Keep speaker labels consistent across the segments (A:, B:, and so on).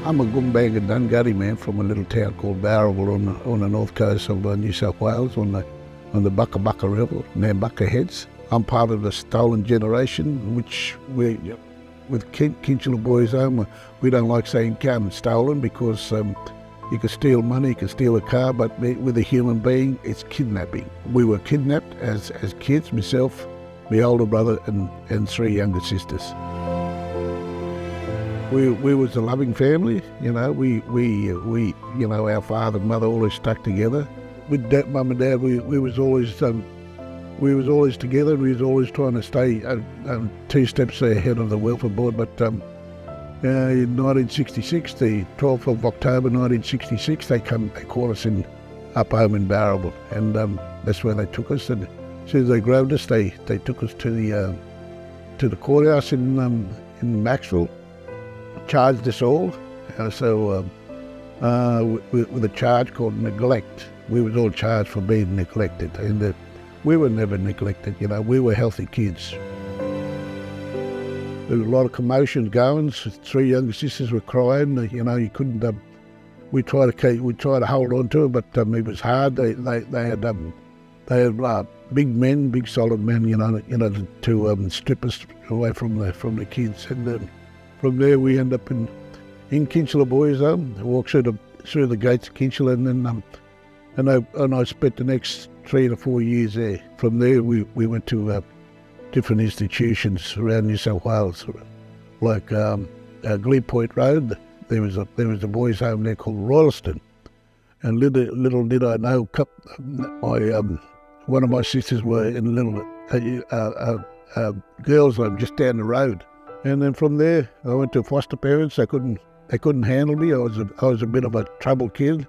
A: I'm a Goombanga Dungutty man from a little town called Barrowville on the north coast of New South Wales on the Bucka Bucka River, near Bucka Heads. I'm part of the stolen generation, which with Kinchela Boys Home, we don't like saying stolen because you can steal money, you can steal a car, but with a human being, it's kidnapping. We were kidnapped as kids, myself, my older brother, and three younger sisters. We was a loving family, you know. We our father and mother always stuck together. With mum and dad, we was always together. We was always trying to stay 2 steps ahead of the welfare board. But in 1966, the 12th of October 1966, they called us up home in Barrowville, and that's where they took us. And as soon as they grabbed us, they took us to the courthouse in Maxwell. Charged us all, with a charge called neglect. We was all charged for being neglected, and we were never neglected. You know, we were healthy kids. There was a lot of commotion going. 3 younger sisters were crying. You know, you couldn't. We tried to hold on to it, but it was hard. They had big men, big solid men. You know, to strip us away from the kids. And from there, we end up in Kinchela Boys Home. I walked through the gates of Kinchela, and I spent the next 3 to 4 years there. From there, we went to different institutions around New South Wales, like Glebe Point Road. There was a boys' home there called Royalston, and little did I know, one of my sisters were in a little girls' home just down the road. And then from there, I went to foster parents. They couldn't handle me. I was a bit of a troubled kid,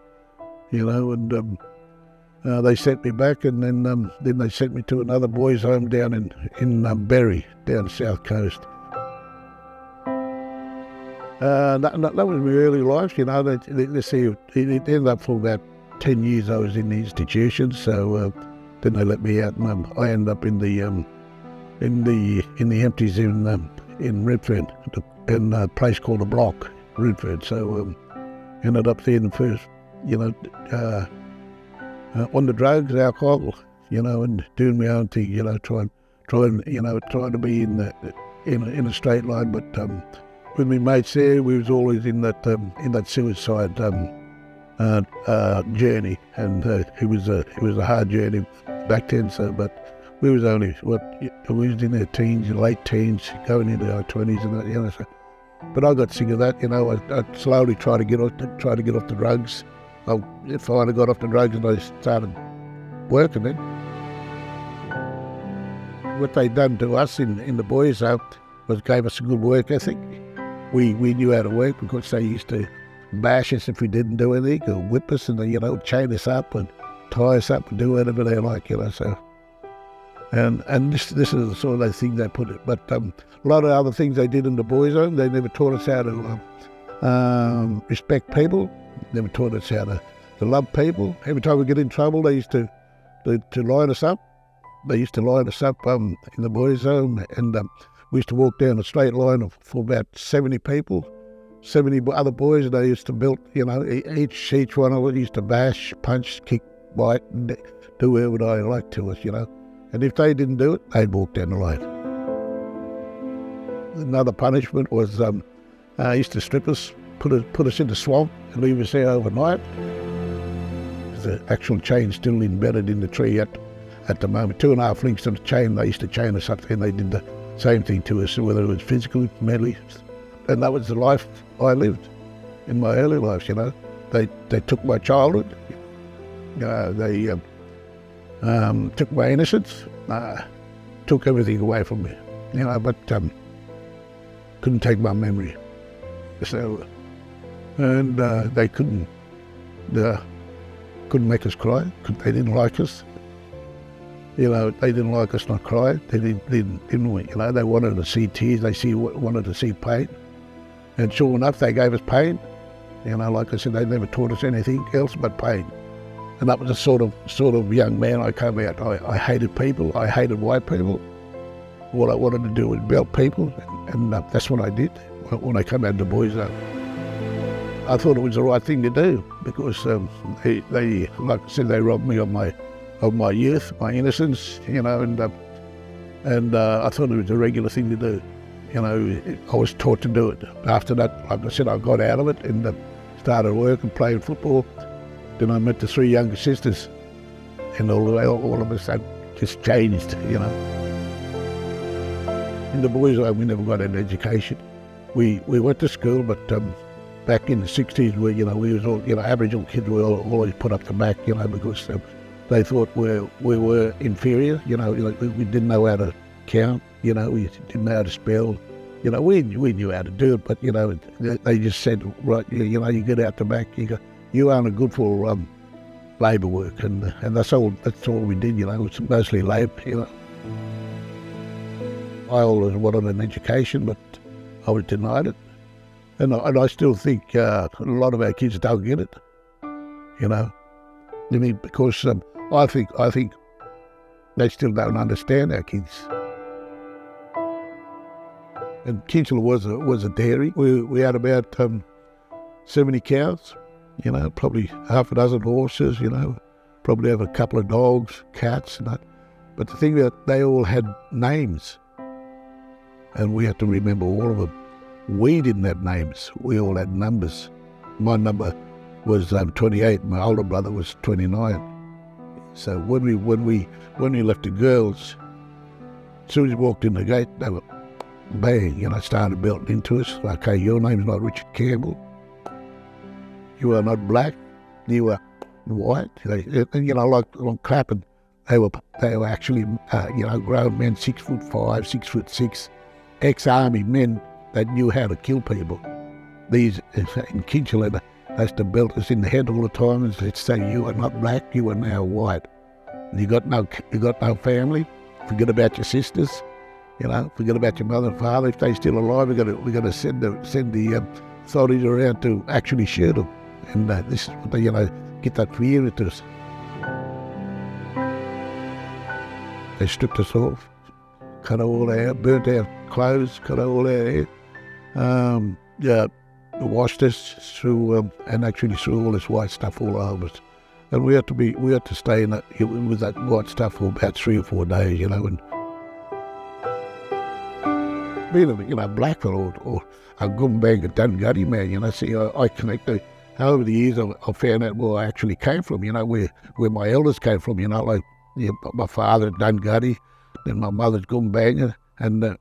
A: you know. And they sent me back, and then they sent me to another boys' home down in Berry, down the south coast. That was my early life, you know. It ended up for about 10 years. I was in the institution, so then they let me out, and I ended up in the empties in Redfern, in a place called The Block, Redfern. So ended up there in the first, you know, on the drugs, alcohol, you know, and doing my own thing, you know, trying to be in a straight line. But with my mates there, we was always in that suicide journey, and it was a hard journey back then. So, but we was only we was in our teens, late teens, going into our 20s, and that, you know. So, but I got sick of that, you know. I slowly tried to get off the drugs. I finally got off the drugs, and I started working then. What they done to us in the boys' home was gave us a good work ethic. We knew how to work because they used to bash us if we didn't do anything, or whip us, and you know, chain us up and tie us up and do whatever they like, you know. So. And this is the sort of thing they put it. But a lot of other things they did in the boys' home, they never taught us how to respect people, never taught us how to love people. Every time we get in trouble, they used to line us up. They used to line us up in the boys' home, and we used to walk down a straight line for about 70 people, 70 other boys, and they used to build, you know, each one of them used to bash, punch, kick, bite, and do whatever they liked to us, you know. And if they didn't do it, they'd walk down the lane. Another punishment was used to strip us, put us in the swamp and leave us there overnight. There's an actual chain still embedded in the tree at the moment. 2.5 links to the chain. They used to chain us up there, and they did the same thing to us, whether it was physically, mentally. And that was the life I lived in my early life, you know. They took my childhood. They took my innocence, took everything away from me, you know, but couldn't take my memory. So, and they couldn't make us cry. They didn't like us. You know, they didn't like us not crying. They didn't, you know, they wanted to see tears. They wanted to see pain. And sure enough, they gave us pain. You know, like I said, they never taught us anything else but pain. And that was the sort of young man I came out. I hated people. I hated white people. What I wanted to do was belt people, and that's what I did when I came out of the boys' home. I thought it was the right thing to do because they, like I said, they robbed me of my youth, my innocence, and I thought it was a regular thing to do. I was taught to do it. After that, like I said, I got out of it and started working, playing football. Then I met the 3 younger sisters, and all of us had just changed. In the boys' home, we never got an education. We went to school, but back in the 60s, we was all, Aboriginal kids were always put up the back, because they thought we were inferior. We didn't know how to count. We didn't know how to spell. We knew how to do it, but they just said, right, you get out the back. You aren't good for labour work, and that's all we did. It's mostly labour. I always wanted an education, but I was denied it. And I still think a lot of our kids don't get it, because I think they still don't understand our kids. And Kinchela was a dairy. We had about 70 cows, probably half a dozen horses, probably have a couple of dogs, cats, and that. But the thing that they all had names, and we had to remember all of them. We didn't have names. We all had numbers. My number was 28. My older brother was 29. So when we left the girls, as soon as we walked in the gate, they were bang, started belting into us. Okay, your name's not Richard Campbell. You are not black. You are white. Like clapping. They were actually grown men, 6'5", 6'6", ex-army men that knew how to kill people. These in Kinchela, they used to belt us in the head all the time and they'd say, "You are not black. You are now white. And you got no family. Forget about your sisters. Forget about your mother and father. If they're still alive, we got to send the authorities around to actually shoot them." And this is what they get that fear into us. They stripped us off, cut all our hair, burnt our clothes, cut all our hair, washed us through, and actually threw all this white stuff all over us. And we had to stay with that white stuff for about 3 or 4 days, and being a black fellow or a Gumbang, a Dungutty man, see, I connected. Over the years, I found out where I actually came from, where my elders came from, my father Dungutty, then my mother's Gumbang, and her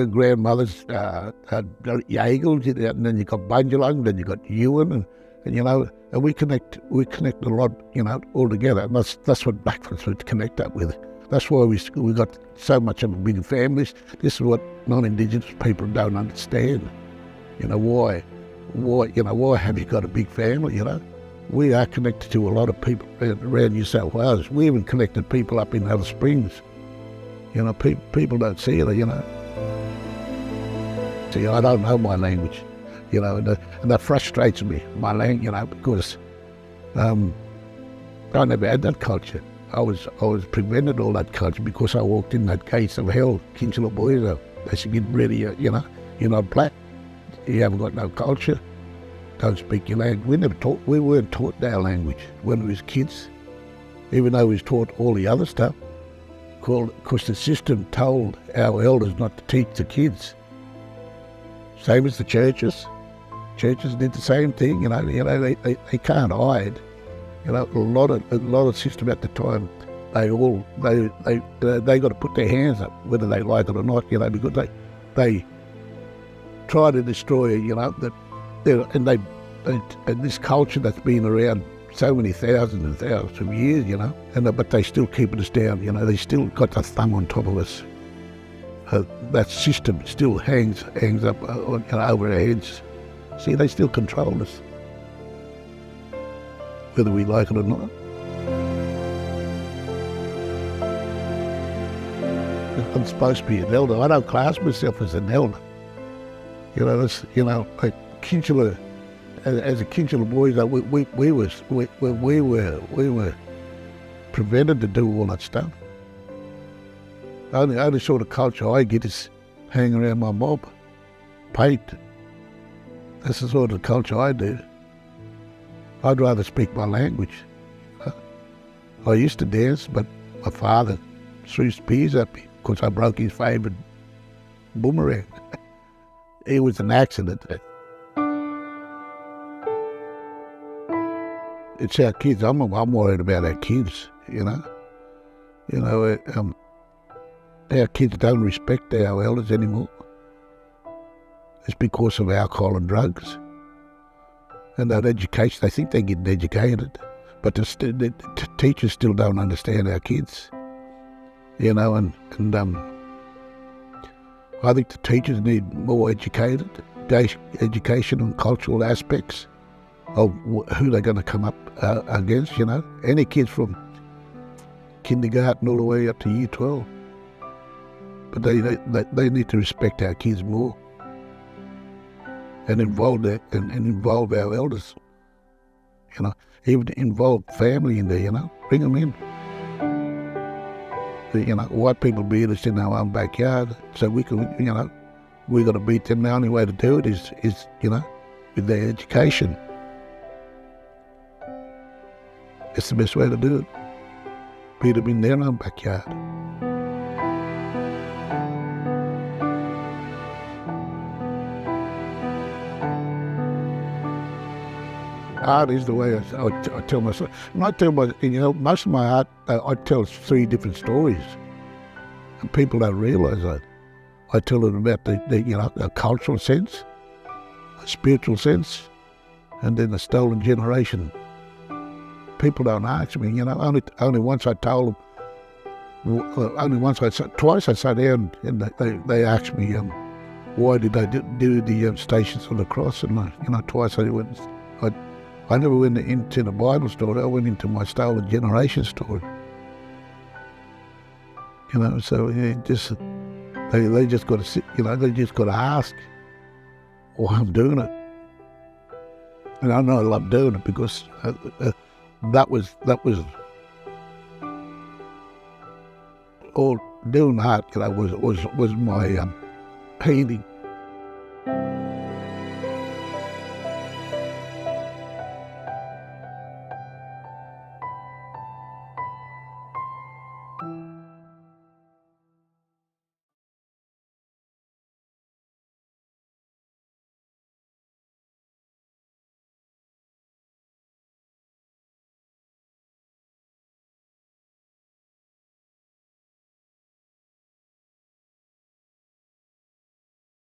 A: grandmother's Yeagle, and then you got Bunjalung, then you got Ewan, and we connect a lot, all together. And that's what blackfellas would connect up with. That's why we got so much of big families. This is what non-Indigenous people don't understand. Why have you got a big family? We are connected to a lot of people around New South Wales. We even connected people up in Alice Springs. People don't see it. See, I don't know my language, and that frustrates me. My language, because I never had that culture. I was prevented all that culture because I walked in that gates of hell, Kinchela boys. They said, "Get ready, you're not black. You haven't got no culture. Don't speak your language." We weren't taught our language when we was kids, even though we was taught all the other stuff. Because the system told our elders not to teach the kids. Same as the churches. Churches did the same thing. They can't hide. A lot of system at the time, they got to put their hands up whether they like it or not. Because they try to destroy. And this culture that's been around so many thousands and thousands of years, but they still keeping us down. They still got the thumb on top of us. That system still hangs up over our heads. See, they still control us, whether we like it or not. I'm supposed to be an elder. I don't class myself as an elder. Like Kinchela. As a Kinchela boys, we were prevented to do all that stuff. The only sort of culture I get is hanging around my mob, paint, That's the sort of culture I do. I'd rather speak my language. I used to dance, but my father threw spears at me because I broke his favourite boomerang. It was an accident. It's our kids. I'm worried about our kids, you know. Our kids don't respect our elders anymore. It's because of alcohol and drugs. And that education, they think they're getting educated, but the teachers still don't understand our kids, you know, and I think the teachers need more education on cultural aspects of who they're going to come up against, you know. Any kids from kindergarten all the way up to year 12. But they need to respect our kids more and involve our elders, you know. Even involve family in there, you know. Bring them in. You know, white people beat us in our own backyard, so we can, you know, we got to beat them. The only way to do it is you know, with their education. It's the best way to do it. Beat them in their own backyard. Art is the way I tell myself. And I tell most of my art, I tell 3 different stories, and people don't realise that. I tell them about a cultural sense, a spiritual sense, and then the stolen generation. People don't ask me, you know. Only once I told them. Twice I sat down and they asked me, why did I do the Stations of the Cross? And twice I never went into the Bible story. I went into my stolen generation story. You know, so they just got to sit. You know, they just got to ask why I'm doing it. And I know I love doing it because that was all doing art. You know, was my healing.